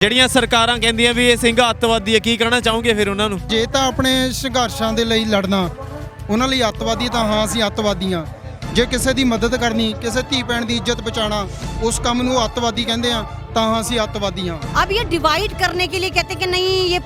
ਜਿਹੜੀਆਂ ਸਰਕਾਰਾਂ ਕਹਿੰਦੀਆਂ ਵੀ ਇਹ ਸਿੰਘ ਅੱਤਵਾਦੀ ਹੈ, ਕੀ ਕਹਿਣਾ ਚਾਹੋਗੇ ਫਿਰ ਉਹਨਾਂ ਨੂੰ? ਜੇ ਤਾਂ ਆਪਣੇ ਸੰਘਰਸ਼ਾਂ ਦੇ ਲਈ ਲੜਨਾ ਉਹਨਾਂ ਲਈ ਅੱਤਵਾਦੀ ਤਾਂ ਹਾਂ ਅਸੀਂ ਅੱਤਵਾਦੀ ਹਾਂ। ਜੇ ਕਿਸੇ ਦੀ ਮਦਦ ਕਰਨੀ, ਕਿਸੇ ਧੀ ਭੈਣ ਦੀ ਇੱਜ਼ਤ ਬਚਾਉਣਾ, ਉਸ ਕੰਮ ਨੂੰ ਅੱਤਵਾਦੀ ਕਹਿੰਦੇ ਆ ਤਾਂ ਹਾਂ ਅਸੀਂ ਅੱਤਵਾਦੀ ਹਾਂ। अब ये डिवाइड करने के लिए कहते हैं कि नहीं ये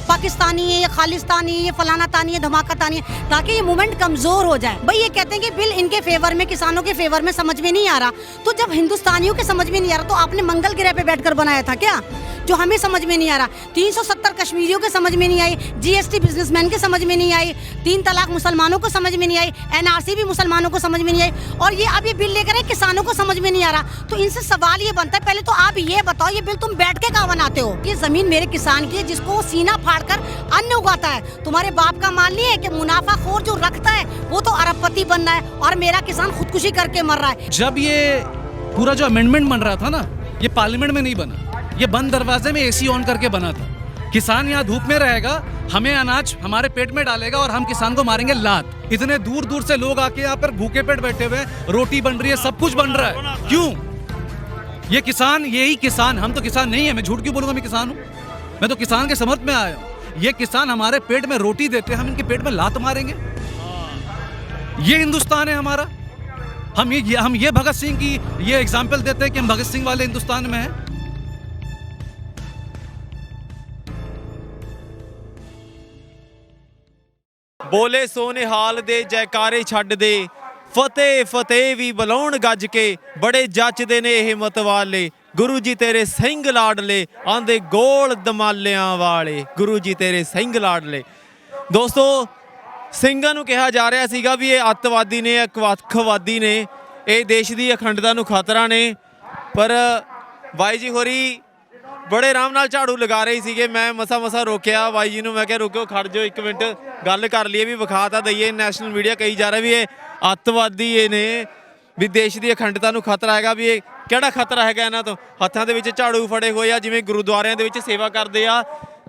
पाकिस्तानी है, ये खालिस्तानी है, ये फलाना तानी है, धमाका तानी है, ताकि ये मूवमेंट कमजोर हो जाए। भाई ये कहते हैं कि बिल इनके फेवर में, किसानों के फेवर में समझ में नहीं आ रहा, तो जब हिंदुस्तानियों के समझ में नहीं आ रहा तो आपने मंगल ग्रह पे बैठकर बनाया था क्या, जो हमें समझ में नहीं आ रहा। 370 कश्मीरियों के समझ में नहीं आई, GST बिजनेसमैन के समझ में नहीं आई, 3 तलाक मुसलमानों को समझ में नहीं आई, NRC भी मुसलमानों को समझ में नहीं आई, और ये अब ये बिल लेकर आए किसानों को समझ में नहीं आ रहा। तो इनसे सवाल ये बनता है, पहले तो आप ये बताओ ये बिल तुम बैठ के कहाँ बनाते हो? ये जमीन मेरे किसान की है जिसको वो सीना फाड़कर अन्न उगाता है। तुम्हारे बाप का माल नहीं है कि मुनाफाखोर जो रखता है वो तो अरबपति बन रहा है और मेरा किसान खुदकुशी करके मर रहा है। जब ये पूरा जो अमेंडमेंट बन रहा था ना, ये पार्लियामेंट में नहीं बना, ये बंद दरवाजे में AC ऑन करके बना था। किसान यहाँ धूप में रहेगा, हमें अनाज हमारे पेट में डालेगा और हम किसान को मारेंगे लात। इतने दूर दूर से लोग आके यहाँ पर भूखे पेट बैठे हुए हैं, रोटी बन रही है, सब कुछ बन रहा है। क्यों? ये किसान, यही किसान, हम तो किसान नहीं है, मैं झूठ क्यों बोलूँगा मैं किसान हूँ? मैं तो किसान के समर्थ में आया हूँ। ये किसान हमारे पेट में रोटी देते हैं, हम इनके पेट में लात मारेंगे? ये हिंदुस्तान है हमारा? हम ये भगत सिंह की ये एग्जाम्पल देते हैं कि हम भगत सिंह वाले हिंदुस्तान में हैं? ਬੋਲੇ ਸੋ ਨਿਹਾਲ ਦੇ ਜੈਕਾਰੇ ਛੱਡ ਦੇ, ਫਤਿਹ ਫਤਿਹ ਵੀ ਬੁਲਾਉਣ ਗੱਜ ਕੇ, ਬੜੇ ਜੱਚਦੇ ਨੇ ਇਹ ਮਤਵਾਲੇ, ਗੁਰੂ ਜੀ ਤੇਰੇ ਸਿੰਘ ਲਾਡਲੇ, ਆਂਦੇ ਗੋਲ ਦਮਾਲਿਆਂ ਵਾਲੇ, ਗੁਰੂ ਜੀ ਤੇਰੇ ਸਿੰਘ ਲਾਡਲੇ। ਦੋਸਤੋ, ਸਿੰਘਾਂ ਨੂੰ ਕਿਹਾ ਜਾ ਰਿਹਾ ਸੀਗਾ ਵੀ ਇਹ ਅੱਤਵਾਦੀ ਨੇ, ਅੱਖਵਾਦੀ ਨੇ, ਇਹ ਦੇਸ਼ ਦੀ ਅਖੰਡਤਾ ਨੂੰ ਖਤਰਾ ਨੇ, ਪਰ ਬਾਈ ਜੀ ਹੋਰੀ ਬੜੇ ਆਰਾਮ ਨਾਲ ਝਾੜੂ ਲਗਾ ਰਹੇ ਸੀਗੇ। ਮੈਂ ਮਸਾ ਰੋਕਿਆ ਬਾਈ ਜੀ ਨੂੰ, ਮੈਂ ਕਿਹਾ ਰੁਕਿਓ, ਖੜ ਜਾਓ 1 ਮਿੰਟ, ਗੱਲ ਕਰ ਲਈਏ, ਵੀ ਵਿਖਾ ਤਾਂ ਦਈਏ। ਨੈਸ਼ਨਲ ਮੀਡੀਆ ਕਹੀ ਜਾ ਰਿਹਾ ਵੀ ਇਹ ਅੱਤਵਾਦੀ ਇਹ ਨੇ, ਵੀ ਦੇਸ਼ ਦੀ ਅਖੰਡਤਾ ਨੂੰ ਖਤਰਾ ਹੈਗਾ। ਵੀ ਇਹ ਕਿਹੜਾ ਖਤਰਾ ਹੈਗਾ ਇਹਨਾਂ ਤੋਂ? ਹੱਥਾਂ ਦੇ ਵਿੱਚ ਝਾੜੂ ਫੜੇ ਹੋਏ ਆ, ਜਿਵੇਂ ਗੁਰਦੁਆਰਿਆਂ ਦੇ ਵਿੱਚ ਸੇਵਾ ਕਰਦੇ ਆ।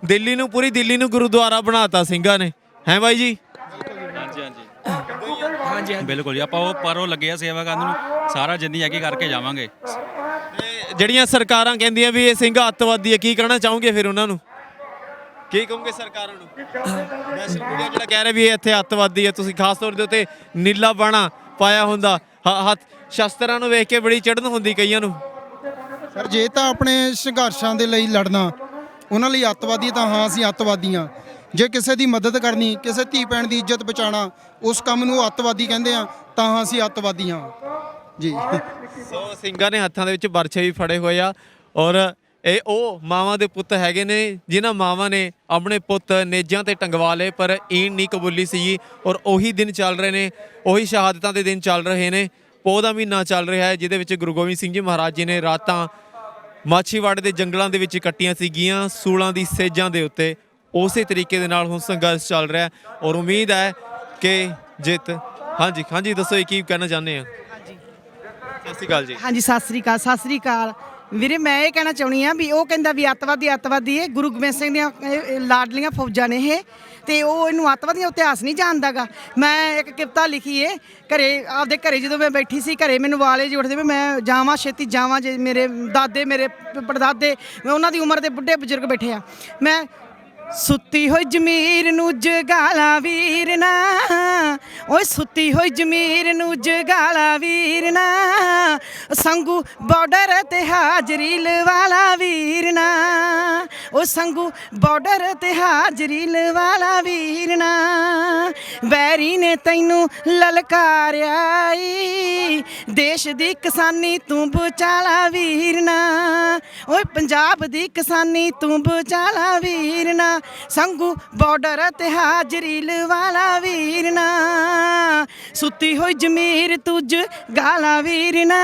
ਦਿੱਲੀ ਨੂੰ, ਪੂਰੀ ਦਿੱਲੀ ਨੂੰ ਗੁਰਦੁਆਰਾ ਬਣਾਤਾ ਸਿੰਘਾਂ ਨੇ, ਹੈ ਬਾਈ ਜੀ? ਹਾਂਜੀ ਬਿਲਕੁਲ ਜੀ, ਆਪਾਂ ਉਹ ਪਰੋਂ ਲੱਗੇ ਆ ਸੇਵਾ ਕਰਨ ਨੂੰ, ਸਾਰਾ ਜਿੰਨੀ ਹੈਗੀ ਕਰਕੇ ਜਾਵਾਂਗੇ। ਜਿਹੜੀਆਂ ਸਰਕਾਰਾਂ ਕਹਿੰਦੀਆਂ ਵੀ ਇਹ ਸਿੰਘ ਅੱਤਵਾਦੀ ਹੈ, ਕੀ ਕਹਿਣਾ ਚਾਹੋਗੇ ਫਿਰ ਉਹਨਾਂ ਨੂੰ? ਕੀ ਕਹੋਗੇ ਸਰਕਾਰਾਂ ਨੂੰ? ਨੈਸ਼ਨਲ ਮੀਡੀਆ ਜਿਹੜਾ ਕਹਿ ਰਿਹਾ ਵੀ ਇਹ ਇੱਥੇ ਅੱਤਵਾਦੀ ਹੈ, ਤੁਸੀਂ ਖਾਸ ਤੌਰ ਦੇ ਉੱਤੇ ਨੀਲਾ ਬਾਣਾ ਪਾਇਆ ਹੁੰਦਾ, ਹੱਥ ਸ਼ਸਤਰਾਂ ਨੂੰ ਵੇਖ ਕੇ ਬੜੀ ਚੜ੍ਹਨ ਹੁੰਦੀ ਕਈਆਂ ਨੂੰ। ਸਰ ਜੇ ਤਾਂ ਆਪਣੇ ਸੰਘਰਸ਼ਾਂ ਦੇ ਲਈ ਲੜਨਾ ਉਹਨਾਂ ਲਈ ਅੱਤਵਾਦੀ ਤਾਂ ਹਾਂ ਅਸੀਂ ਅੱਤਵਾਦੀ ਹਾਂ। ਜੇ ਕਿਸੇ ਦੀ ਮਦਦ ਕਰਨੀ, ਕਿਸੇ ਧੀ ਭੈਣ ਦੀ ਇੱਜ਼ਤ ਬਚਾਉਣਾ, ਉਸ ਕੰਮ ਨੂੰ ਅੱਤਵਾਦੀ ਕਹਿੰਦੇ ਆ ਤਾਂ ਹਾਂ ਅਸੀਂ ਅੱਤਵਾਦੀ ਹਾਂ ਜੀ। ਸੋ ਸਿੰਘਾਂ ਨੇ ਹੱਥਾਂ ਦੇ ਵਿੱਚ ਬਰਛੇ ਵੀ ਫੜੇ ਹੋਏ ਆ, ਔਰ ਇਹ ਉਹ ਮਾਵਾਂ ਦੇ ਪੁੱਤ ਹੈਗੇ ਨੇ ਜਿਨ੍ਹਾਂ ਮਾਵਾਂ ਨੇ ਆਪਣੇ ਪੁੱਤ ਨੇਜਾਂ ਤੇ ਟੰਗਵਾ ਲਏ, ਪਰ ਈਨ ਨਹੀਂ ਕਬੂਲੀ ਸੀ। ਔਰ ਉਹੀ ਦਿਨ ਚੱਲ ਰਹੇ ਨੇ, ਉਹੀ ਸ਼ਹਾਦਤਾਂ ਦੇ ਦਿਨ ਚੱਲ ਰਹੇ ਨੇ। ਪੋਹ ਦਾ ਮਹੀਨਾ ਚੱਲ ਰਿਹਾ ਹੈ, ਜਿਹਦੇ ਵਿੱਚ ਗੁਰੂ ਗੋਬਿੰਦ ਸਿੰਘ ਜੀ ਮਹਾਰਾਜ ਜੀ ਨੇ ਰਾਤਾਂ ਮਾਛੀਵਾੜੇ ਦੇ ਜੰਗਲਾਂ ਦੇ ਵਿੱਚ ਕੱਟੀਆਂ ਸੀਗੀਆਂ, ਸੂਲਾਂ ਦੀ ਸੇਜਾਂ ਦੇ ਉੱਤੇ। ਉਸੇ ਤਰੀਕੇ ਦੇ ਨਾਲ ਹੁਣ ਸੰਘਰਸ਼ ਚੱਲ ਰਿਹਾ, ਔਰ ਉਮੀਦ ਹੈ ਕਿ ਜਿੱਤ। ਹਾਂਜੀ ਦੱਸੋ ਇਹ ਕੀ ਕਹਿਣਾ ਚਾਹੁੰਦੇ ਆ? ਸਤਿ ਸ਼੍ਰੀ ਅਕਾਲ ਜੀ। ਹਾਂਜੀ ਸਤਿ ਸ੍ਰੀ ਅਕਾਲ ਵੀਰੇ। ਮੈਂ ਇਹ ਕਹਿਣਾ ਚਾਹੁੰਦੀ ਆ ਵੀ ਉਹ ਕਹਿੰਦਾ ਵੀ ਅੱਤਵਾਦੀ ਹੈ, ਗੁਰੂ ਗੋਬਿੰਦ ਸਿੰਘ ਦੀਆਂ ਲਾਡਲੀਆਂ ਫੌਜਾਂ ਨੇ ਇਹ, ਤੇ ਉਹ ਇਹਨੂੰ ਅੱਤਵਾਦੀਆਂ ਇਤਿਹਾਸ ਨਹੀਂ ਜਾਣਦਾਗਾ। ਮੈਂ ਇੱਕ ਕਵਿਤਾ ਲਿਖੀ ਏ ਘਰੇ, ਆਪਦੇ ਘਰੇ ਜਦੋਂ ਮੈਂ ਬੈਠੀ ਸੀ, ਘਰੇ ਮੈਨੂੰ ਵਾਲੇ ਜੁੜਦੇ ਵੀ ਮੈਂ ਜਾਵਾਂ, ਛੇਤੀ ਜਾਵਾਂ। ਜੇ ਮੇਰੇ ਦਾਦੇ, ਮੇਰੇ ਪੜਦਾਦੇ, ਉਹਨਾਂ ਦੀ ਉਮਰ ਦੇ ਬੁੱਢੇ ਬਜ਼ੁਰਗ ਬੈਠੇ ਆ, ਮੈਂ ਸੁੱਤੀ ਹੋਈ ਜ਼ਮੀਰ ਨੂੰ ਜਗਾਲਾ ਵੀਰ ਨਾ, ਓਏ ਸੁੱਤੀ ਹੋਈ ਜ਼ਮੀਰ ਨੂੰ ਜਗਾਲਾ ਵੀਰ ਨਾ, ਸੰਗੂ ਬਾਰਡਰ ਤੇ ਹਾਜ਼ਰੀ ਲਵਾਲਾ ਵੀਰ ਨਾ, ਓ ਸੰਗੂ ਬਾਰਡਰ ਤੇ ਹਾਜ਼ਰੀ ਲਵਾਲਾ ਵੀਰ ਨਾ। ਵੈਰੀ ਨੇ ਤੈਨੂੰ ਲਲਕਾਰਿਆ ਈ, ਦੇਸ਼ ਦੀ ਕਿਸਾਨੀ ਤੂੰ ਬਚਾਲਾ ਵੀਰ ਨਾ, ਓਏ ਪੰਜਾਬ ਦੀ ਕਿਸਾਨੀ ਤੂੰ ਬਚਾਲਾ ਵੀਰ ਨਾ, ਸੰਗੂ ਬਾਰਡਰ ਤੇ ਹਾਜ਼ਰੀ ਲਵਾਲਾ ਵੀਰ ਨਾ, ਸੁੱਤੀ ਹੋਈ ਜ਼ਮੀਰ ਤੁਝ ਗਾਲਾ ਵੀਰ ਨਾ,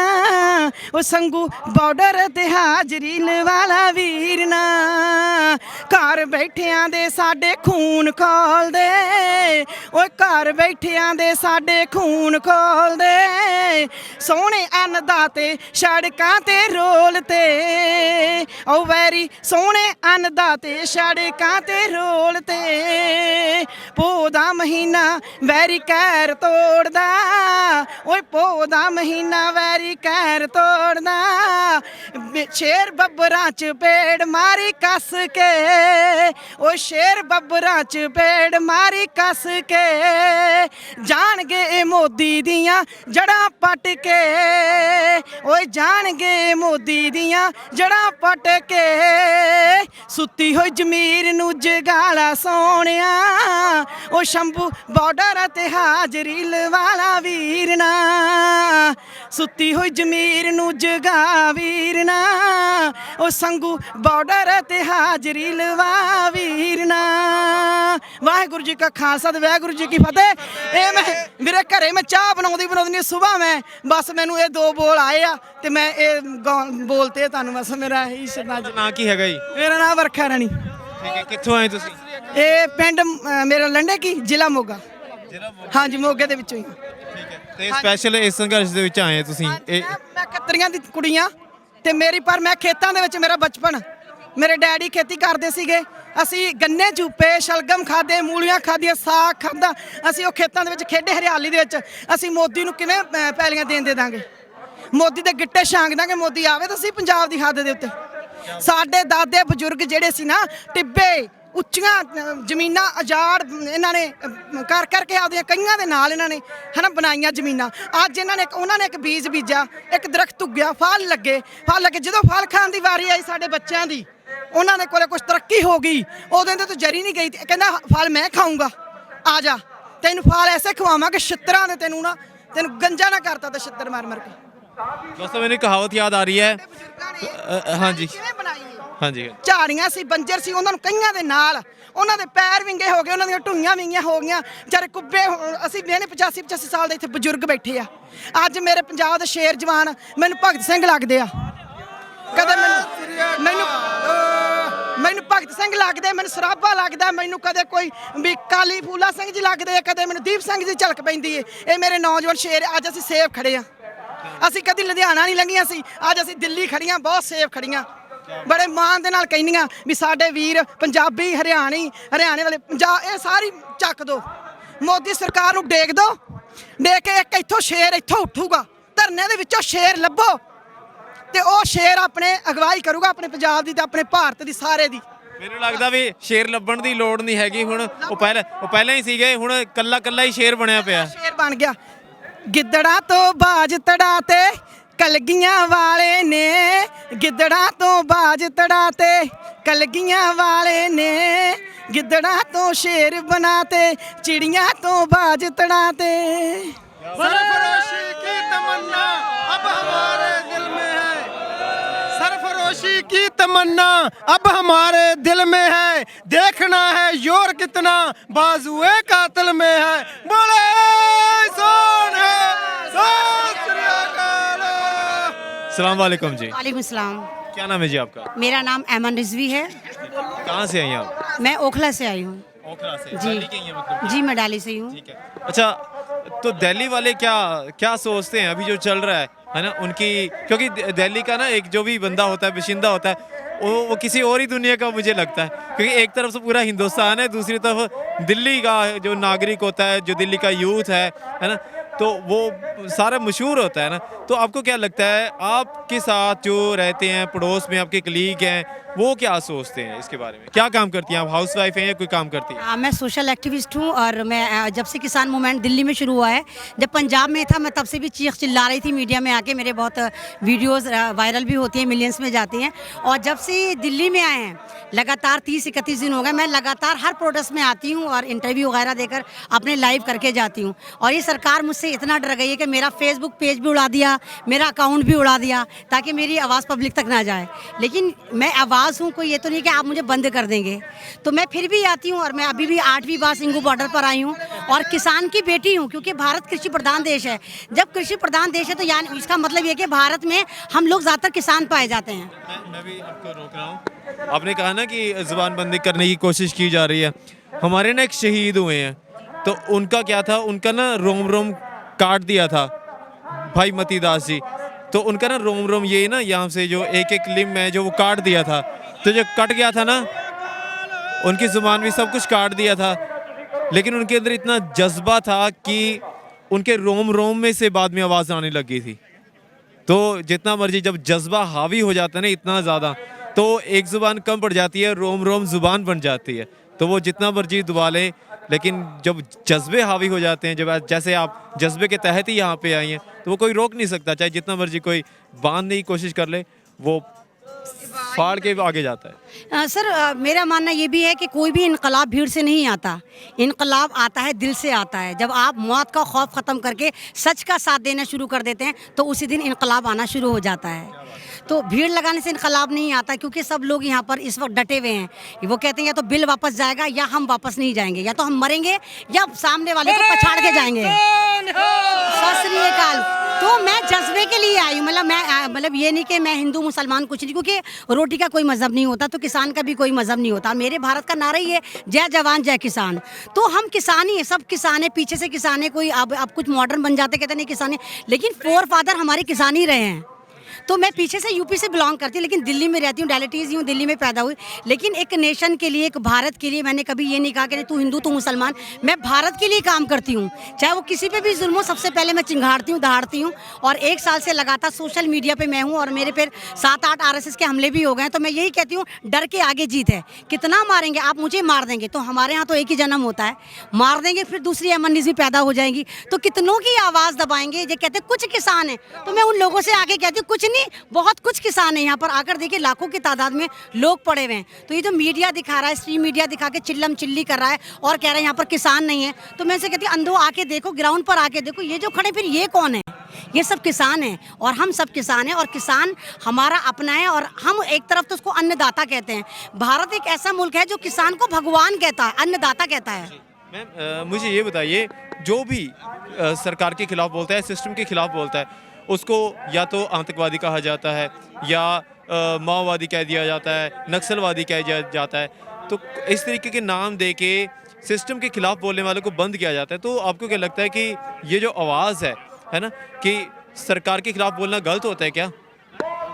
ਉਹ ਸੰਗੂ ਬਾਰਡਰ ਤੇ ਹਾਜ਼ਰੀ ਲਵਾਲਾ ਵੀਰ ਨਾ। ਘਰ ਬੈਠਿਆਂ ਦੇ ਸਾਡੇ ਖੂਨ ਖੋਲਦੇ, ਓਏ ਘਰ ਬੈਠਿਆਂ ਦੇ ਸਾਡੇ ਖੂਨ ਖੋਲਦੇ, ਸੋਹਣੇ ਅੰਨਦਾਤੇ ਸੜਕਾਂ ਤੇ ਰੋਲ ਤੇ, ਓ ਵੈਰੀ ਸੋਹਣੇ ਅੰਨਦਾਤੇ ਸੜਕਾਂ ਤੇ ਰੋਲ ਤੇ, ਪੋਹ ਦਾ ਮਹੀਨਾ ਵੈਰੀ ਕਹਿਰ ਤੋੜਦਾ, ਓਏ ਪੋਹ ਦਾ ਮਹੀਨਾ ਵੈਰੀ ਕਹਿਰ ਤੋੜਦਾ, ਸ਼ੇਰ ਬੱਬਰਾਂ ਚ ਪੇੜ ਮਾਰੀ ਕੱਸ ਕੇ, ਓ ਸ਼ੇਰ ਬੱਬਰਾਂ ਚ ਪੇੜ ਮਾਰੀ ਕੱਸ ਕੇ, ਜਾਣਗੇ ਇਹ ਮੋਦੀ ਦੀਆਂ ਜੜਾਂ ਪੱਟ ਕੇ, ਓਏ ਜਾਣਗੇ ਮੋਦੀ ਦੀਆਂ ਜੜਾਂ ਪੱਟ ਕੇ, ਸੁੱਤੀ ਹੋਈ ਜ਼ਮੀਰ ਨੂੰ ਜਗਾਲਾ ਸੋਹਣਿਆ, ਓ ਸ਼ੰਭੂ ਬਾਰਡਰ ਤੇ ਹਾਜ਼ਰੀ ਲਵਾਲਾ ਵੀਰਨਾ, ਸੁੱਤੀ ਹੋਈ ਜ਼ਮੀਰ ਨੂੰ ਜਗਾ ਵੀਰਨਾ, ਓ ਸੰਗੂ ਬਾਰਡਰ ਤੇ ਹਾਜ਼ਰੀ ਲਵਾ ਵੀਰਨਾ। ਵਾਹਿਗੁਰੂ ਜੀ ਕਾ ਖਾਲਸਾ ਤੇ ਵਾਹਿਗੁਰੂ ਜੀ ਕੀ ਫਤਿਹ। ਇਹ ਮੈਂ ਮੇਰੇ ਘਰੇ ਮੈਂ ਚਾਹ ਬਣਾਉਂਦੀ ਨਹੀਂ ਸੁਬਾਹ ਮੈਂ ਬਸ ਮੈਨੂੰ ਇਹ ਦੋ ਬੋਲ ਆਏ ਆ ਤੇ ਮੈਂ ਇਹ ਬੋਲਤੇ ਤੁਹਾਨੂੰ ਬਸ ਮੇਰਾ ਇਹੀ ਸ਼ਰਨਾਜ। ਨਾਂ ਕੀ ਹੈਗਾ ਜੀ? ਮੇਰਾ ਨਾਮ ਵਰਖਾ ਰਾਣੀ। ਠੀਕ ਹੈ, ਕਿੱਥੋਂ ਆਏ ਤੁਸੀਂ? ਇਹ ਪਿੰਡ ਮੇਰਾ ਲੰਡੇ ਕੀ ਜ਼ਿਲ੍ਹਾ ਮੋਗਾ। ਹਾਂਜੀ ਮੋਗੇ ਦੇ ਵਿੱਚੋਂ ਹੀ। ਠੀਕ ਹੈ, ਤੇ ਸਪੈਸ਼ਲ ਇਸ ਸੰਘਰਸ਼ ਦੇ ਵਿੱਚ ਆਏ ਤੁਸੀਂ? ਮੈਂ ਕਤਰੀਆਂ ਦੀ ਕੁੜੀਆਂ ਤੇ ਮੇਰੀ ਪਰ ਮੈਂ ਖੇਤਾਂ ਦੇ ਵਿੱਚ ਮੇਰਾ ਬਚਪਨ, ਮੇਰੇ ਡੈਡੀ ਖੇਤੀ ਕਰਦੇ ਸੀਗੇ, ਅਸੀਂ ਗੰਨੇ ਚੂਪੇ ਸ਼ਲਗਮ ਖਾਦੇ, ਮੂਲੀਆਂ ਖਾਦੀਆਂ, ਸਾਗ ਖਾਦਾ, ਅਸੀਂ ਉਹ ਖੇਤਾਂ ਦੇ ਵਿੱਚ ਖੇਡੇ ਹਰਿਆਲੀ ਦੇ ਵਿੱਚ। ਅਸੀਂ ਮੋਦੀ ਨੂੰ ਕਿਵੇਂ ਪੈਲੀਆਂ ਦੇਣ ਦੇ ਦਾਂਗੇ, ਮੋਦੀ ਦੇ ਗਿੱਟੇ ਛਾਂਗ ਦਾਂਗੇ, ਮੋਦੀ ਆਵੇ ਤਾਂ ਅਸੀਂ ਪੰਜਾਬ ਦੀ ਹੱਦ ਦੇ ਉੱਤੇ। ਸਾਡੇ ਦਾਦੇ ਬਜ਼ੁਰਗ ਜਿਹੜੇ ਸੀ ਨਾ ਟਿੱਬੇ ਉੱਚੀਆਂ ਜ਼ਮੀਨਾਂ ਆਜ਼ਾਦ ਇਹਨਾਂ ਨੇ ਕਰ ਕਰਕੇ ਆਪਦੀਆਂ ਕਈਆਂ ਦੇ ਨਾਲ ਇਹਨਾਂ ਨੇ ਹਨਾ ਬਣਾਈਆਂ ਜ਼ਮੀਨਾਂ। ਅੱਜ ਇਹਨਾਂ ਨੇ ਉਹਨਾਂ ਨੇ ਇੱਕ ਬੀਜ ਬੀਜਾ, ਇੱਕ ਦਰਖਤ ਉੱਗਿਆ, ਫਲ ਲੱਗੇ, ਜਦੋਂ ਫਲ ਖਾਣ ਦੀ ਵਾਰੀ ਆਈ ਸਾਡੇ ਬੱਚਿਆਂ ਦੀ, ਉਹਨਾਂ ਦੇ ਕੋਲੇ ਕੁਝ ਤਰੱਕੀ ਹੋ ਗਈ, ਉਦੋਂ ਤੇ ਤੂੰ ਜਰੀ ਨਹੀਂ ਗਈ, ਕਹਿੰਦਾ ਫਲ ਮੈਂ ਖਾਊਂਗਾ, ਆ ਜਾ ਤੈਨੂੰ ਫਲ ਐਸੇ ਖਵਾਵਾਂਗੇ ਛਿੱਤਰਾਂ ਦੇ, ਤੈਨੂੰ ਗੰਜਾ ਨਾ ਕਰਤਾ ਤੇ ਛਿੱਤਰ ਮਾਰ ਮਾਰ ਕੇ। ਦੋਸਤੋ ਮੈਨੂੰ ਕਹਾਵਤ ਯਾਦ ਆ ਰਹੀ ਹੈ। ਹਾਂਜੀ ਹਾਂਜੀ। ਝਾੜੀਆਂ ਸੀ, ਬੰਜਰ ਸੀ, ਉਹਨਾਂ ਨੂੰ ਕਈਆਂ ਦੇ ਨਾਲ ਉਹਨਾਂ ਦੇ ਪੈਰ ਵਿੰਗੇ ਹੋ ਗਏ, ਉਹਨਾਂ ਦੀਆਂ ਢੂਈਆਂ ਵਿੰਗੀਆਂ ਹੋ ਗਈਆਂ, ਚਾਰੇ ਕੁੱਬੇ। ਅਸੀਂ ਵੇਨੇ 85 ਸਾਲ ਦੇ ਇੱਥੇ ਬਜ਼ੁਰਗ ਬੈਠੇ ਆ। ਅੱਜ ਮੇਰੇ ਪੰਜਾਬ ਦੇ ਸ਼ੇਰ ਜਵਾਨ ਮੈਨੂੰ ਭਗਤ ਸਿੰਘ ਲੱਗਦੇ ਆ, ਕਦੇ ਮੈਨੂੰ ਭਗਤ ਸਿੰਘ ਲੱਗਦੇ, ਮੈਨੂੰ ਸਰਾਭਾ ਲੱਗਦਾ, ਮੈਨੂੰ ਕਦੇ ਕੋਈ ਵੀ ਕਾਲੀ ਫੂਲਾ ਸਿੰਘ ਜੀ ਲੱਗਦੇ ਆ, ਕਦੇ ਮੈਨੂੰ ਦੀਪ ਸਿੰਘ ਜੀ ਝਲਕ ਪੈਂਦੀ ਏ। ਇਹ ਮੇਰੇ ਨੌਜਵਾਨ ਸ਼ੇਰ। ਅੱਜ ਅਸੀਂ ਸੇਫ ਖੜੇ ਆ, ਅਸੀਂ ਕਦੀ ਲੁਧਿਆਣਾ ਨਹੀਂ ਲੰਘੀਆਂ ਸੀ, ਅੱਜ ਅਸੀਂ ਦਿੱਲੀ ਖੜੀਆਂ, ਬਹੁਤ ਸੇਫ ਖੜੀਆਂ। ਬੜੇ ਮਾਣ ਦੇ ਨਾਲ ਕਹਿੰਦੀਆਂ ਵੀ ਸਾਡੇ ਵੀਰ ਪੰਜਾਬੀ, ਹਰਿਆਣੇ ਵਾਲੇ ਪੰਜਾਬ, ਇਹ ਸਾਰੀ ਚੱਕ ਦੋ, ਮੋਦੀ ਸਰਕਾਰ ਨੂੰ ਡੇਗ ਦੋ, ਡੇਗ ਕੇ ਇੱਕ ਇੱਥੋਂ ਸ਼ੇਰ ਇੱਥੋਂ ਉੱਠੂਗਾ, ਧਰਨੇ ਦੇ ਵਿੱਚੋਂ ਸ਼ੇਰ ਲੱਭੋ ਤੇ ਉਹ ਸ਼ੇਰ ਆਪਣੇ ਅਗਵਾਈ ਕਰੂਗਾ ਆਪਣੇ ਪੰਜਾਬ ਦੀ ਤੇ ਆਪਣੇ ਭਾਰਤ ਦੀ ਸਾਰੇ ਦੀ। ਮੈਨੂੰ ਲੱਗਦਾ ਵੀ ਸ਼ੇਰ ਲੱਭਣ ਦੀ ਲੋੜ ਨਹੀਂ ਹੈਗੀ ਹੁਣ, ਉਹ ਪਹਿਲਾਂ ਹੀ ਸੀਗੇ, ਹੁਣ ਕੱਲਾ ਹੀ ਸ਼ੇਰ ਬਣਿਆ ਪਿਆ। ਸ਼ੇਰ ਬਣ ਗਿਆ। ਗਿੱਦੜਾਂ ਤੋਂ ਬਾਜ ਤੜਾ ਤੇ ਕਲਗੀਆਂ ਵਾਲੇ ਨੇ, ਗਿੱਦੜਾਂ ਤੋਂ ਬਾਜ ਤੜਾ ਤੇ ਕਲਗੀਆਂ ਵਾਲੇ ਨੇ, ਗਿੱਦੜਾਂ ਤੋਂ ਸ਼ੇਰ ਬਣਾ ਤੇ ਚਿੜੀਆਂ ਤੋਂ ਬਾਜ ਤੜਾ ਤੇ। सरफरोशी की तमन्ना अब हमारे दिल में है, सरफरोशी की तमन्ना अब हमारे दिल में है, देखना है जोर कितना बाजुए कातिल में है, बोले सोन है सलाम वालेकुम जी। वालेकुम सलाम। क्या नाम है जी आपका? मेरा नाम ऐमन रिजवी है। कहाँ से आई आप? मैं ओखला से आई हूँ। ओखला से। जी। दिल्ली के ही हैं मतलब? जी मैं डाली से ही हूँ। ठीक है। अच्छा, तो दिल्ली वाले क्या सोचते हैं अभी जो चल रहा है ना उनकी, क्योंकि दिल्ली का ना एक जो भी बंदा होता है, बाशिंदा होता है, वो किसी और ही दुनिया का मुझे लगता है, क्योंकि एक तरफ से पूरा हिंदुस्तान है, दूसरी तरफ दिल्ली का जो नागरिक होता है, जो दिल्ली का यूथ है ना, तो वो सारा मशहूर होता है ना। तो आपको क्या लगता है, आपके साथ जो रहते हैं पड़ोस में, आपके कलीग हैं, वो क्या सोचते हैं इसके बारे में? क्या काम करती हैं आप? हाउस वाइफ हैं या कोई काम करती हैं? मैं सोशल एक्टिविस्ट हूँ और मैं जब से किसान मूवमेंट दिल्ली में शुरू हुआ है, जब पंजाब में था मैं तब से भी चीख चिल्ला रही थी मीडिया में आके, मेरे बहुत वीडियोस वायरल भी होती हैं, मिलियंस में जाती हैं। और जब से दिल्ली में आए हैं, लगातार 30-31 दिन हो गए, मैं लगातार हर प्रोटेस्ट में आती हूँ और इंटरव्यू वगैरह देकर अपने लाइव करके जाती हूँ। और ये सरकार मुझसे इतना डर गई है कि मेरा फेसबुक पेज भी उड़ा दिया, मेरा अकाउंट भी उड़ा दिया, ताकि मेरी आवाज़ पब्लिक तक ना जाए। लेकिन मैं आवाज़ हूँ, कोई ये तो नहीं कि आप मुझे बंद कर देंगे। तो मैं फिर भी आती हूँ और मैं अभी भी 8वीं बार सिंगू बॉर्डर पर आई हूँ और किसान की बेटी हूँ, क्योंकि भारत कृषि प्रधान देश है। जब कृषि प्रधान देश है तो यानी इसका मतलब ये कि भारत में हम लोग ज़्यादातर किसान पाए जाते हैं। मैं भी आपको रोक रहा हूँ। आपने कहा ना कि जुबानबंदी करने की कोशिश की जा रही है। हमारे ना एक शहीद हुए हैं, तो उनका क्या था, उनका ना रोम रोम काट दिया था भाई मती दास जी। तो उनका ना रोम रोम ये ना यहाँ से जो एक एक लिम्ब है जो वो काट दिया था, तो जो कट गया था ना, उनकी जुबान भी सब कुछ काट दिया था, लेकिन उनके अंदर इतना जज्बा था कि उनके रोम रोम में से बाद में आवाज़ आने लगी थी। तो जितना मर्जी जब जज्बा हावी हो जाता है ना इतना ज़्यादा, तो एक ज़ुबान कम पड़ जाती है, रोम रोम ज़ुबान बन जाती है। तो वो जितना मर्जी दबा ले, लेकिन जब जज्बे हावी हो जाते हैं, जब जैसे आप जज्बे के तहत ही यहाँ पे आई हैं, तो वो कोई रोक नहीं सकता, चाहे जितना मर्जी कोई बांधने की कोशिश कर ले, वो फाड़ के आगे जाता है। सर मेरा मानना ये भी है कि कोई भी इनकलाब भीड़ से नहीं आता, इनकलाब आता है दिल से आता है। जब आप मौत का खौफ ख़त्म करके सच का साथ देना शुरू कर देते हैं तो उसी दिन इनकलाब आना शुरू हो जाता है। तो भीड़ लगाने से इनकलाब नहीं आता, क्योंकि सब लोग यहाँ पर इस वक्त डटे हुए हैं। वो कहते हैं या तो बिल वापस जाएगा या हम वापस नहीं जाएंगे, या तो हम मरेंगे या सामने वाले को पछाड़ के जाएंगे। सत श्री अकाल। तो मैं जज्बे के लिए आई हूँ, मतलब ये नहीं कि मैं हिंदू मुसलमान कुछ नहीं, क्योंकि रोटी का कोई मजहब नहीं होता तो किसान का भी कोई मजहब नहीं होता। मेरे भारत का नारा ही है जय जवान जय किसान। तो हम किसान ही है, सब किसान है, पीछे से किसान है। कोई अब कुछ मॉडर्न बन जाते कहते नहीं किसान है, लेकिन फोर फादर हमारे किसान ही रहे हैं। तो मैं पीछे से यूपी से बिलोंग करती हूँ, लेकिन दिल्ली में रहती हूँ, डेलिटीज़ ही हूँ, दिल्ली में पैदा हुई। लेकिन एक नेशन के लिए, एक भारत के लिए मैंने कभी ये नहीं कहा कि तू हिंदू तू मुसलमान। मैं भारत के लिए काम करती हूँ, चाहे वो किसी पे भी जुल्म हो, सबसे पहले मैं चिंगाड़ती हूँ, दहाड़ती हूँ। और 1 साल से लगातार सोशल मीडिया पे मैं हूँ, और मेरे पे 7-8 RSS के हमले भी हो गए। तो मैं यही कहती हूँ, डर के आगे जीत है। कितना मारेंगे आप, मुझे मार देंगे तो हमारे यहाँ तो एक ही जन्म होता है, मार देंगे फिर दूसरी अमन भी पैदा हो जाएंगी। तो कितनों की आवाज़ दबाएंगे। ये कहते हैं कुछ किसान है, तो मैं उन लोगों से आगे कहती हूँ कुछ नहीं, बहुत कुछ किसान है। यहाँ पर आकर देखिए लाखों की तादाद में लोग पड़े हुए हैं। तो ये जो मीडिया दिखा रहा है, स्ट्रीम मीडिया दिखा के चिल्लम चिल्ली कर रहा है और कह रहा है यहाँ पर किसान नहीं है, तो मैं से कहती हूँ अंधो आके देखो, ग्राउंड पर आके देखो, ये जो खड़े फिर ये कौन है? ये सब किसान हैं, और हम सब किसान हैं, और किसान हमारा अपना है। और हम एक तरफ तो उसको अन्नदाता कहते हैं। भारत एक ऐसा मुल्क है जो किसान को भगवान कहता है, अन्नदाता कहता है। मैम मुझे ये बताइए, जो भी सरकार के खिलाफ बोलता है, सिस्टम के खिलाफ बोलता है, उसको या तो आतंकवादी कहा जाता है, या माओवादी कह दिया जाता है, नक्सलवादी कह दिया जाता है। तो इस तरीके के नाम दे के सिस्टम के खिलाफ बोलने वालों को बंद किया जाता है। तो आपको क्या लगता है कि ये जो आवाज़ है ना, कि सरकार के खिलाफ बोलना गलत होता है क्या?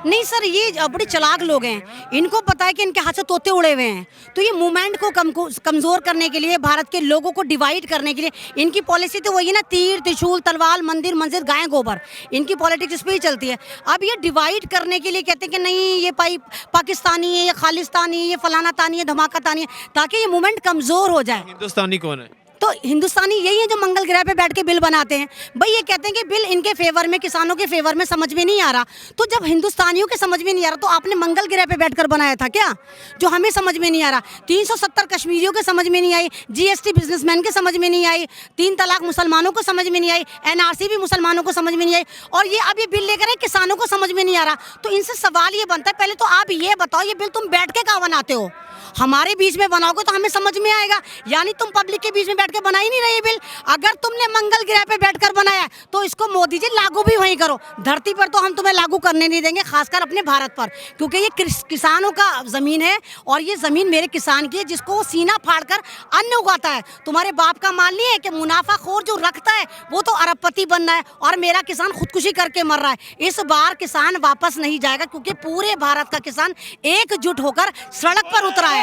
नहीं सर, ये बड़े चालाक लोग हैं, इनको पता है कि इनके हाथ से तोते उड़े हुए हैं। तो ये मूवमेंट को कमज़ोर करने के लिए, भारत के लोगों को डिवाइड करने के लिए इनकी पॉलिसी तो वही है ना, तीर त्रिशूल तलवार मंदिर मस्जिद गाय गोबर, इनकी पॉलिटिक्स इस पर ही चलती है। अब ये डिवाइड करने के लिए कहते हैं कि नहीं ये पाकिस्तानी है, ये खालिस्तानी है, ये फलाना तानी है, धमाका तानी है, ताकि ये मूवमेंट कमज़ोर हो जाए। हिंदुस्तानी कौन है? तो हिंदुस्तानी यही है जो मंगल ग्रह पे बैठ के बिल बनाते हैं। भाई ये कहते हैं कि बिल इनके फेवर में, किसानों के फेवर में, समझ में नहीं आ रहा। तो जब हिंदुस्तानियों के समझ में नहीं आ रहा, तो आपने मंगल ग्रह पे बैठकर बनाया था क्या, जो हमें समझ में नहीं आ रहा? 370 कश्मीरियों के समझ में नहीं आई, GST बिजनेसमैन के समझ में नहीं आई, 3 तलाक मुसलमानों को समझ में नहीं आई, NRC भी मुसलमानों को समझ में नहीं आई, और ये अब ये बिल लेकर किसानों को समझ में नहीं आ रहा। तो इनसे सवाल ये बनता है, पहले तो आप ये बताओ, ये बिल तुम बैठ के कहाँ बनाते हो? हमारे बीच में बनाओगे तो हमें समझ में आएगा, यानी तुम पब्लिक के बीच में बैठ के बना ही नहीं रहे बिल। अगर तुमने मंगल ग्रह पे बैठकर बनाया तो इसको मोदी जी लागू भी वहीं करो। धरती पर तो हम तुम्हें लागू करने नहीं देंगे, खासकर अपने भारत पर, क्योंकि ये किसानों का ज़मीन है, और ये ज़मीन मेरे किसान की है, जिसको वो सीना फाड़कर अन्न उगाता है। तुम्हारे बाप का माल नहीं है कि मुनाफाखोर जो रखता है वो तो अरबपति बनना है, और मेरा किसान खुदकुशी करके मर रहा है। इस बार किसान वापस नहीं जाएगा, क्योंकि पूरे भारत का किसान एकजुट होकर सड़क पर उतरा है।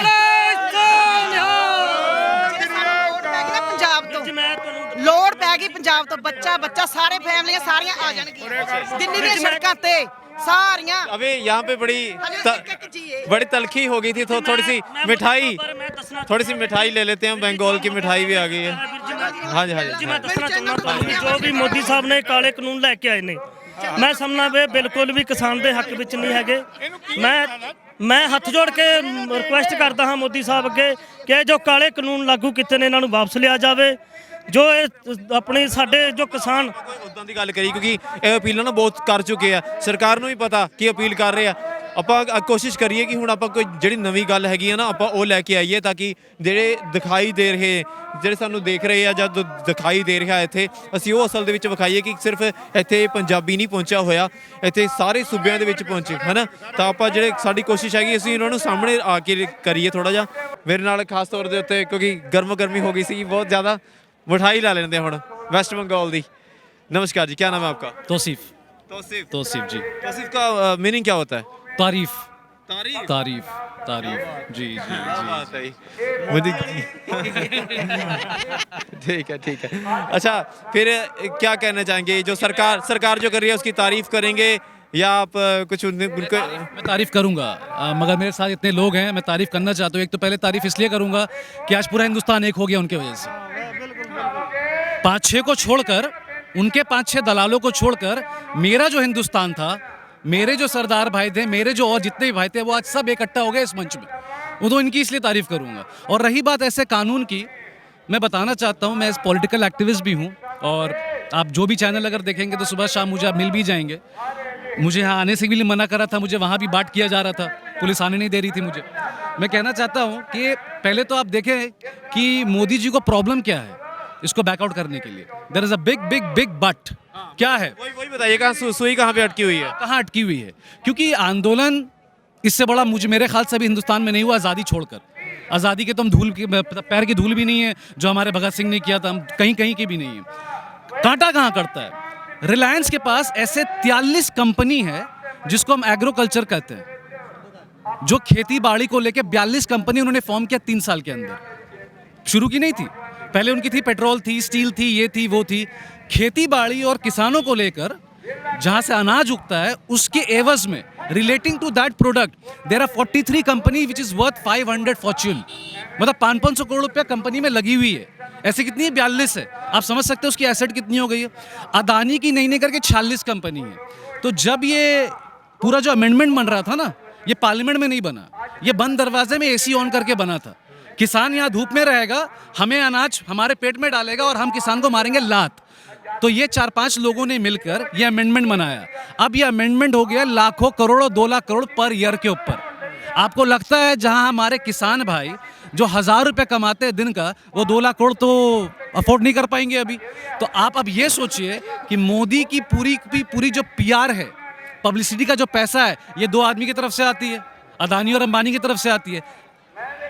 पंजाब तो लोड़ पै गई, पंजाब तो बच्चा बच्चा सारे फैमिलियां सारियां आ जाएंगी दिल्ली दी सड़कां ते सारियां। अभी यहाँ पे बड़ी तलखी हो गई थी, तो थोड़ी सी मिठाई ले लेते हैं। बंगाल की मिठाई भी आ गई है। हाँ जी हाँ जी। मैं दसना चाहूँगा जो भी मोदी साहब ने काले कानून लैके आए ने, मैं समझना वे बिल्कुल भी किसान के हक विच नहीं है। मैं हथ जोड़ के रिक्वेस्ट करता हाँ मोदी साहब अगे कि जो काले कानून लागू किए ने इन्हों वापस लिया जाए। जो अपने साडे जो किसान उदां दी गल करी, क्योंकि ਇਹ अपील ना बहुत कर चुके हैं, सरकार नूं भी पता कि अपील कर रहे हैं, ਆਪਾਂ ਕੋਸ਼ਿਸ਼ ਕਰੀਏ ਕਿ ਹੁਣ ਆਪਾਂ ਕੋਈ ਜਿਹੜੀ ਨਵੀਂ ਗੱਲ ਹੈਗੀ ਆ ਨਾ ਆਪਾਂ ਉਹ ਲੈ ਕੇ ਆਈਏ, ਤਾਂ ਕਿ ਜਿਹੜੇ ਦਿਖਾਈ ਦੇ ਰਹੇ, ਜਿਹੜੇ ਸਾਨੂੰ ਦੇਖ ਰਹੇ ਆ ਜਾਂ ਦਿਖਾਈ ਦੇ ਰਿਹਾ ਇੱਥੇ, ਅਸੀਂ ਉਹ ਅਸਲ ਦੇ ਵਿੱਚ ਵਿਖਾਈਏ ਕਿ ਸਿਰਫ ਇੱਥੇ ਪੰਜਾਬੀ ਨਹੀਂ ਪਹੁੰਚਿਆ ਹੋਇਆ, ਇੱਥੇ ਸਾਰੇ ਸੂਬਿਆਂ ਦੇ ਵਿੱਚ ਪਹੁੰਚੇ, ਹੈ ਨਾ। ਤਾਂ ਆਪਾਂ ਜਿਹੜੇ ਸਾਡੀ ਕੋਸ਼ਿਸ਼ ਹੈਗੀ ਅਸੀਂ ਉਹਨਾਂ ਨੂੰ ਸਾਹਮਣੇ ਆ ਕੇ ਕਰੀਏ ਥੋੜ੍ਹਾ ਜਿਹਾ। ਮੇਰੇ ਨਾਲ ਖਾਸ ਤੌਰ ਦੇ ਉੱਤੇ ਕਿਉਂਕਿ ਗਰਮੀ ਹੋ ਗਈ ਸੀ बहुत ज़्यादा, मिठाई ला लेते हैं ਹੁਣ वेस्ट बंगाल दी। नमस्कार जी, क्या नाम है आपका? तौसीफ तौसीफ। तौसीफ जी। तौसीफ का मीनिंग क्या होता है? तारीफ तारीफ। तारीफ तारीफ जी जी क्या बात है मुझे ठीक है। अच्छा, फिर क्या कहना चाहेंगे जो सरकार जो कर रही है उसकी तारीफ करेंगे या आप कुछ उनको? मैं तारीफ करूंगा, मगर मेरे साथ इतने लोग हैं, मैं तारीफ करना चाहता हूँ। एक तो पहले तारीफ इसलिए करूंगा कि आज पूरा हिंदुस्तान एक हो गया उनके वजह से। 5-6 को छोड़कर, उनके 5-6 दलालों को छोड़कर मेरा जो हिंदुस्तान था, मेरे जो सरदार भाई थे, मेरे जो और जितने भी भाई थे, वो आज सब इकट्ठा हो गए इस मंच में। वो तो इनकी इसलिए तारीफ करूंगा। और रही बात ऐसे कानून की, मैं बताना चाहता हूँ मैं इस पॉलिटिकल एक्टिविस्ट भी हूँ, और आप जो भी चैनल अगर देखेंगे तो सुबह शाम मुझे आप मिल भी जाएंगे। मुझे यहाँ आने से भी मना करा था, मुझे वहाँ भी बाट किया जा रहा था, पुलिस आने नहीं दे रही थी मुझे। मैं कहना चाहता हूँ कि पहले तो आप देखें कि मोदी जी को प्रॉब्लम क्या है इसको बैकआउट करने के लिए। There is a big big big but. क्या है वही बताइए, कहाँ सुई कहाँ पे अटकी हुई है? कहाँ अटकी हुई है? क्योंकि आंदोलन इससे बड़ा मेरे ख्याल से भी हिंदुस्तान में नहीं हुआ आज़ादी छोड़कर। आज़ादी के तो हम धूल की पैर की धूल भी नहीं है जो हमारे भगत सिंह ने किया था, हम कहीं की भी नहीं है। कांटा कहाँ करता है? रिलायंस के पास ऐसे 43 कंपनी है जिसको हम एग्रोकल्चर कहते हैं, जो खेती बाड़ी को लेके 42 कंपनी उन्होंने फॉर्म किया 3 साल के अंदर। शुरू की नहीं थी, पहले उनकी थी पेट्रोल थी, स्टील थी, ये थी वो थी। खेती बाड़ी और किसानों को लेकर जहां से अनाज उगता है उसके एवज में relating to that product there are 43 company which is worth 500 fortune. मतलब 500 करोड़ रुपया कंपनी में लगी हुई है। ऐसे कितनी है? 42 है। आप समझ सकते हो उसकी एसेट कितनी हो गई है। अदानी की नहीं करके 46 कंपनी है। तो जब ये पूरा जो अमेंडमेंट बन रहा था ना, ये पार्लियामेंट में नहीं बना, ये बंद दरवाजे में एसी ऑन करके बना था। किसान यहाँ धूप में रहेगा, हमें अनाज हमारे पेट में डालेगा और हम किसान को मारेंगे लात। तो ये 4-5 लोगों ने मिलकर ये अमेंडमेंट बनाया। अब ये अमेंडमेंट हो गया लाखों करोड़ों 2 लाख करोड़ पर ईयर के ऊपर। आपको लगता है जहां हमारे किसान भाई जो 1000 रुपये कमाते हैं दिन का, वो 2 लाख करोड़ तो अफोर्ड नहीं कर पाएंगे अभी। तो आप अब ये सोचिए कि मोदी की पूरी जो PR है, पब्लिसिटी का जो पैसा है, ये 2 आदमी की तरफ से आती है, अदानी और अंबानी की तरफ से आती है।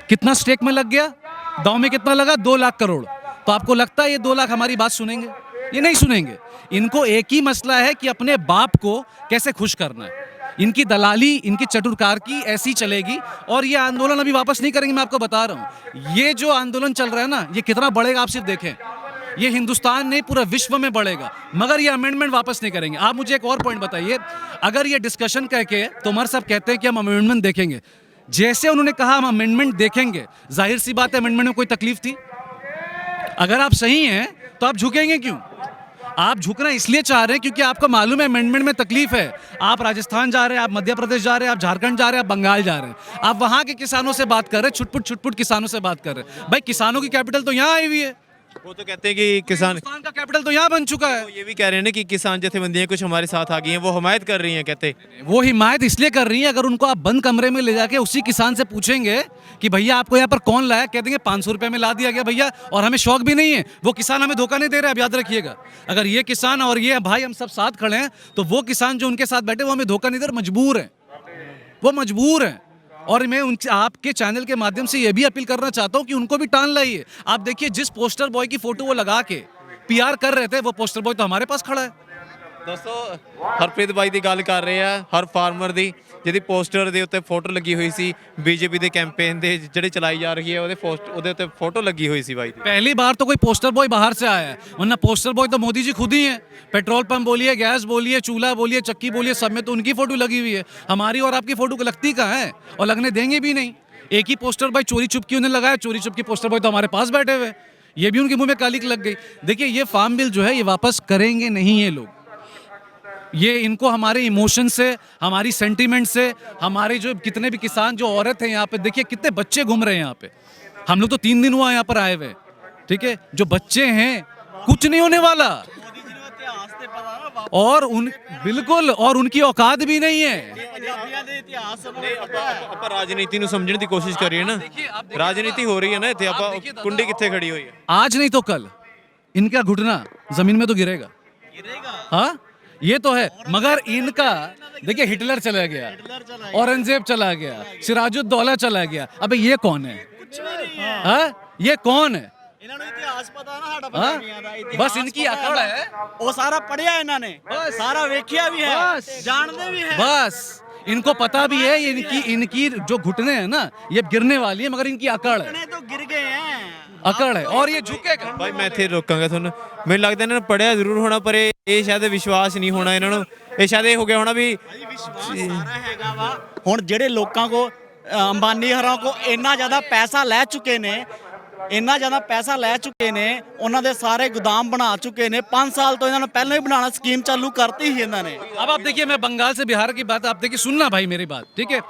कितना स्टेक में लग गया? दांव में कितना लगा? 2 लाख करोड़। तो आपको लगता है ये 2 लाख हमारी बात सुनेंगे? ये नहीं सुनेंगे। इनको एक ही मसला है कि अपने बाप को कैसे खुश करना है। इनकी दलाली, इनकी चटुरकार की ऐसी चलेगी और ये आंदोलन अभी वापस नहीं करेंगे। मैं आपको बता रहा हूँ, ये जो आंदोलन चल रहा है ना, ये कितना बढ़ेगा आप सिर्फ देखें। ये हिंदुस्तान नहीं पूरा विश्व में बढ़ेगा, मगर ये अमेंडमेंट वापस नहीं करेंगे। आप मुझे एक और पॉइंट बताइए, अगर ये डिस्कशन करके तोमर साहब कहते हैं कि हम अमेंडमेंट देखेंगे, जैसे उन्होंने कहा हम अमेंडमेंट देखेंगे, जाहिर सी बात है अमेंडमेंट में कोई तकलीफ थी? अगर आप सही हैं तो आप झुकेंगे क्यों? आप झुकना इसलिए चाह रहे हैं क्योंकि आपको मालूम है अमेंडमेंट में तकलीफ है। आप राजस्थान जा रहे हैं, आप मध्य प्रदेश जा रहे हैं, आप झारखंड जा रहे हैं, आप बंगाल जा रहे हैं, आप वहां के किसानों से बात कर रहे हैं, छुटपुट किसानों से बात कर रहे हैं। भाई किसानों की कैपिटल तो यहाँ आई हुई है। वो तो कहते हैं कि किसान का कैपिटल तो यहाँ बन चुका है। वो ये भी कह रहे हैं ना कि किसान जथेबंदियां कुछ हमारे साथ आ गई हैं, वो हिमायत कर रही हैं। कहते वो हिमायत इसलिए कर रही है, अगर उनको आप बंद कमरे में ले जाके उसी किसान से पूछेंगे कि भैया आपको यहाँ पर कौन लाया, कह देंगे 500 रुपये में ला दिया गया भैया, और हमें शौक भी नहीं है। वो किसान हमें धोखा नहीं दे रहा है, अब याद रखिएगा। अगर ये किसान और ये भाई हम सब साथ खड़े हैं, तो वो किसान जो उनके साथ बैठे वो हमें धोखा नहीं दे रहे, मजबूर है, वो मजबूर है। और मैं उन आपके चैनल के माध्यम से ये भी अपील करना चाहता हूँ कि उनको भी टान लाइए। आप देखिए जिस पोस्टर बॉय की फोटो वो लगा के PR कर रहे थे, वो पोस्टर बॉय तो हमारे पास खड़ा है। दोस्तों हरप्रीत भाई ਦੀ ਗੱਲ ਕਰ ਰਹੇ ਆ, ਹਰ ਫਾਰਮਰ ਦੀ ਜਿਹਦੀ ਪੋਸਟਰ ਦੇ ਉੱਤੇ ਫੋਟੋ ਲੱਗੀ ਹੋਈ ਸੀ, BJP ਦੇ ਕੈਂਪੇਨ ਦੇ ਜਿਹੜੇ ਚਲਾਈ ਜਾ ਰਹੀ ਹੈ ਉਹਦੇ ਉੱਤੇ ਫੋਟੋ ਲੱਗੀ ਹੋਈ ਸੀ भाई ਦੀ। पहली बार तो कोई पोस्टर बॉय बाहर से आया है, वरना पोस्टर बॉय तो मोदी जी खुद ही हैं। पेट्रोल पंप बोलिए, गैस बोलिए, चूल्हा बोलिए, चक्की बोलिए, सब में तो उनकी फोटो लगी हुई है। हमारी और आपकी फोटो लगती कहाँ है, और लगने देंगे भी नहीं। एक ही पोस्टर बॉय चोरी चुपकी उन्हें लगाया, चोरी चुपकी पोस्टर बॉय तो हमारे पास बैठे हुए, ये भी उनके मुंह में कालिक लग गई। देखिए ये फार्म बिल जो है ये वापस करेंगे नहीं ये लोग। ये इनको हमारे इमोशन से, हमारी सेंटीमेंट से, हमारे जो कितने भी किसान जो औरत है यहाँ पे, देखिए कितने बच्चे घूम रहे हैं यहाँ पे। हम लोग तो 3 दिन हुआ यहाँ पर आए हुए, ठीक है। जो बच्चे हैं कुछ नहीं होने वाला। और उन बिल्कुल और उनकी औकात भी नहीं है। ਆਪਾਂ ਰਾਜਨੀਤੀ ਨੂੰ ਸਮਝਣ ਦੀ ਕੋਸ਼ਿਸ਼ ਕਰੀਏ ਨਾ, ਰਾਜਨੀਤੀ ਹੋ ਰਹੀ ਹੈ ਨਾ ਇੱਥੇ, ਆਪਾਂ ਕੁੰਡੀ ਕਿੱਥੇ ਖੜੀ ਹੋਈ ਹੈ। आज नहीं तो कल इनका घुटना जमीन में तो गिरेगा। हाँ ये तो है, मगर इनका देखिए हिटलर चला गया, औरंगजेब चला गया, सिराजुद्दौला चला गया, अबे ये कौन है? हाँ ये कौन है? ਇਤਿਹਾਸ ਪਤਾ ਨਾ ਸਾਡਾ हाँ? ਪੰਜਾਬੀਆਂ ਦਾ ਇਤਿਹਾਸ बस इनकी अकड़ है, ਉਹ ਸਾਰਾ ਪੜਿਆ ਇਹਨਾਂ ਨੇ, ਸਾਰਾ ਵੇਖਿਆ ਵੀ ਹੈ, ਜਾਣਦੇ भी है। बस इनको पता भी है ये इनकी जो घुटने हैं ना ये गिरने वाली है, मगर इनकी अकड़ है, तो गिर गए हैं। अकड़ है और ये झुकेगा। ਭਾਈ ਮੈਂ ਇੱਥੇ ਰੋਕਾਂਗਾ ਤੁਹਾਨੂੰ। ਮੈਨੂੰ ਲੱਗਦਾ ਇਹਨਾਂ ਨੂੰ ਪੜਿਆ ਜ਼ਰੂਰ ਹੋਣਾ, ਪਰ ਇਹ ਸ਼ਾਇਦ ਵਿਸ਼ਵਾਸ ਨਹੀਂ ਹੋਣਾ ਇਹਨਾਂ ਨੂੰ। ਇਹ ਸ਼ਾਇਦ ਇਹ ਹੋ ਗਿਆ ਹੋਣਾ ਵੀ ਸਾਰਾ ਹੈਗਾ ਵਾ। ਹੁਣ ਜਿਹੜੇ ਲੋਕਾਂ ਕੋ ਅੰਬਾਨੀ ਹਰਾਂ ਕੋ ਇੰਨਾ ਜ਼ਿਆਦਾ ਪੈਸਾ ਲੈ ਚੁੱਕੇ ਨੇ, ਇੰਨਾ ਜ਼ਿਆਦਾ ਪੈਸਾ ਲੈ ਚੁੱਕੇ ਨੇ, ਉਹਨਾਂ ਦੇ ਸਾਰੇ ਗੋਦਾਮ ਬਣਾ ਚੁੱਕੇ ਨੇ। 5 ਸਾਲ ਤੋਂ ਇਹਨਾਂ ਨੇ ਪਹਿਲਾਂ ਹੀ ਬਣਾਉਣਾ ਸਕੀਮ ਚਾਲੂ ਕਰਤੀ ਸੀ ਇਹਨਾਂ ਨੇ। अब आप देखिए, मैं बंगाल से बिहार की बात आप देखिए, सुनना भाई मेरी बात, ठीक है।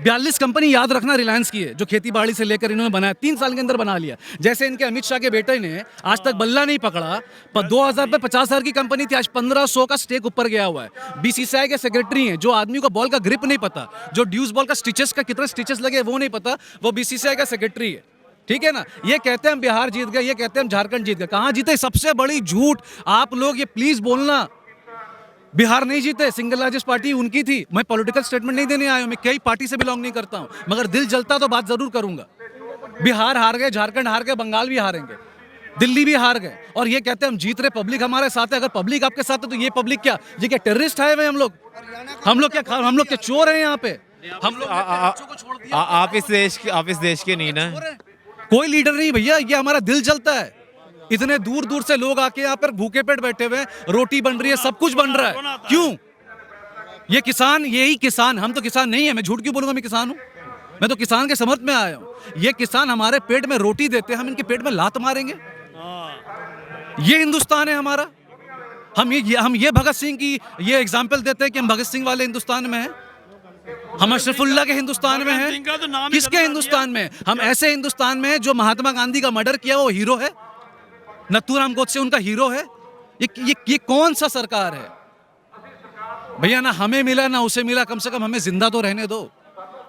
42 कंपनी याद रखना रिलायंस की है, जो खेती बाड़ी से लेकर इन्होंने बनाया, 3 साल के अंदर बना लिया। जैसे इनके अमित शाह के बेटे ने आज तक बल्ला नहीं पकड़ा, पर 2000 पे 50,000 की कंपनी थी, आज 1500 का स्टेक ऊपर गया हुआ है। बीसीसीआई के सेक्रेटरी हैं, जो आदमी को बॉल का ग्रिप नहीं पता, जो ड्यूस बॉल का स्टिचेस का कितना स्टिचेस लगे वो नहीं पता, वो बीसीसीआई का सेक्रेटरी है, ठीक है ना। ये कहते हैं हम बिहार जीत गए, ये कहते हैं हम झारखंड जीत गए। कहाँ जीते? सबसे बड़ी झूठ। आप लोग ये प्लीज बोलना, बिहार नहीं जीते, सिंगल लार्जेस्ट पार्टी उनकी थी। मैं पॉलिटिकल स्टेटमेंट नहीं देने आया हूं, मैं कई पार्टी से बिलोंग नहीं करता हूं, मगर दिल जलता तो बात जरूर करूंगा। बिहार हार गए, झारखंड हार गए, बंगाल भी हारेंगे, दिल्ली भी हार गए, और ये कहते हैं हम जीत रहे, पब्लिक हमारे साथ है। अगर पब्लिक आपके साथ है तो ये पब्लिक क्या, ये क्या टेररिस्ट आए हुए? हम लोग क्या चोर हैं यहाँ पे? हम लोग बच्चों को छोड़ दिया। आप इस देश के नहीं ना। कोई लीडर नहीं भैया, ये हमारा दिल जलता है। इतने दूर दूर से लोग आके यहाँ पर भूखे पेट बैठे हुए हैं, रोटी बन रही है, सब कुछ बन रहा है, क्यों? ये किसान, यही किसान, हम तो किसान नहीं है, मैं झूठ क्यों बोलूंगा मैं किसान हूं? मैं तो किसान के समर्थ में आया हूं। ये किसान हमारे पेट में रोटी देते हैं, हम इनके पेट में लात मारेंगे? ये हिंदुस्तान है हमारा। हम ये भगत सिंह की ये एग्जाम्पल देते हैं कि हम भगत सिंह वाले हिंदुस्तान में हैं, हम अशरफुल्ला के हिंदुस्तान में हैं। किसके हिंदुस्तान में? हम ऐसे हिंदुस्तान में हैं जो महात्मा गांधी का मर्डर किया वो हीरो है, नथुराम गोडसे उनका हीरो है। ये कौन सा सरकार है भैया? ना हमें मिला ना उसे मिला, कम से कम हमें जिंदा तो रहने दो।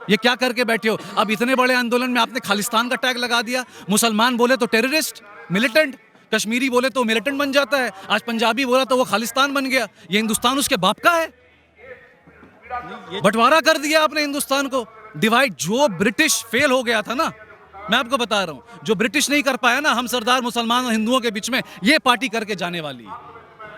ये क्या करके बैठे हो? अब इतने बड़े आंदोलन में आपने खालिस्तान का टैग लगा दिया। मुसलमान बोले तो टेररिस्ट, मिलिटेंट, कश्मीरी बोले तो मिलिटेंट बन जाता है, आज पंजाबी बोला तो वो खालिस्तान बन गया। ये हिंदुस्तान उसके बाप का है? बंटवारा कर दिया आपने हिंदुस्तान को, डिवाइड। जो ब्रिटिश फेल हो गया था ना, मैं आपको बता रहा हूं, जो ब्रिटिश नहीं कर पाया ना, हम सरदार मुसलमान और हिंदुओं के बीच में ये पार्टी करके जाने वाली है।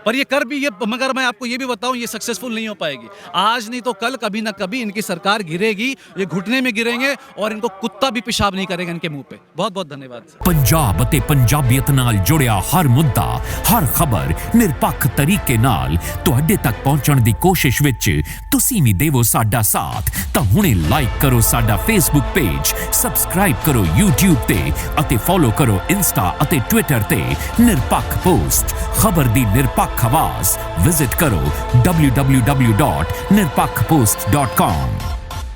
पर ये कर भी, ये मगर मैं आपको ये भी बताऊं, ये सक्सेसफुल नहीं हो पाएगी। आज नहीं तो कल, कभी ना कभी इनकी सरकार गिरेगी, ये घुटने में गिरेंगे और इनको कुत्ता भी पेशाब नहीं करेगा इनके मुंह पे। बहुत बहुत धन्यवाद। पंजाब ते पंजाबियत नाल जुड़िया हर मुद्दा, हर खबर निरपक्ष तरीके नाल तुहाडे तक पहुंचण दी कोशिश विच तुसीं भी देवो साडा साथ। तां हुणे लाइक करो साडा फेसबुक पेज, सबसक्राइब करो यूट्यूब ते अते फॉलो करो इंस्टा अते ट्विटर ते निरपक्ष पोस्ट। खबर दी निरपक्ष आवाज विजिट करो www.nirpakhpost.com।